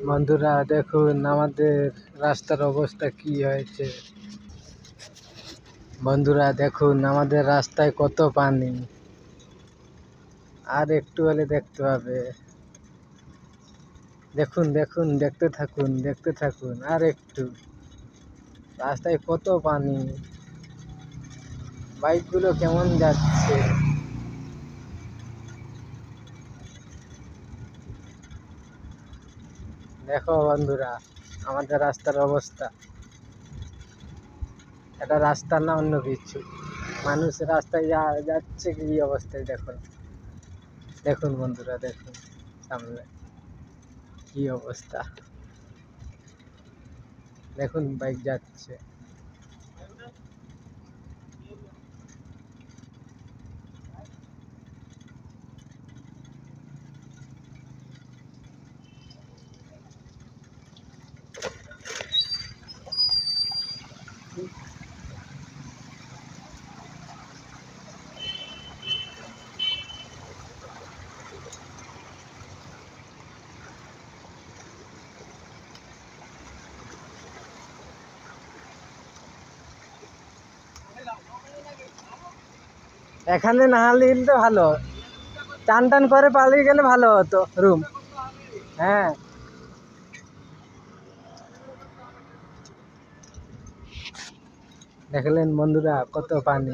বন্ধুরা দেখুন আমাদের রাস্তার অবস্থা কি হয়েছে। বন্ধুরা দেখুন আমাদের রাস্তায় কত পানি, আর একটু হলে দেখতে পাবে। দেখুন দেখুন দেখতে থাকুন আর একটু। রাস্তায় কত পানি, বাইকগুলো কেমন যাচ্ছে। দেখো বন্ধুরা আমাদের রাস্তার অবস্থা। এটা রাস্তা না অন্য কিছু। মানুষ রাস্তায় যাচ্ছে কি অবস্থায় দেখুন। দেখুন বন্ধুরা দেখুন সামনে কি অবস্থা। দেখুন বাইক যাচ্ছে। এখানে না হলে তো ভালো, টান টান করে পালিয়ে গেলে ভালো হতো রুম। হ্যাঁ দেখলেন বন্ধুরা কত পানি।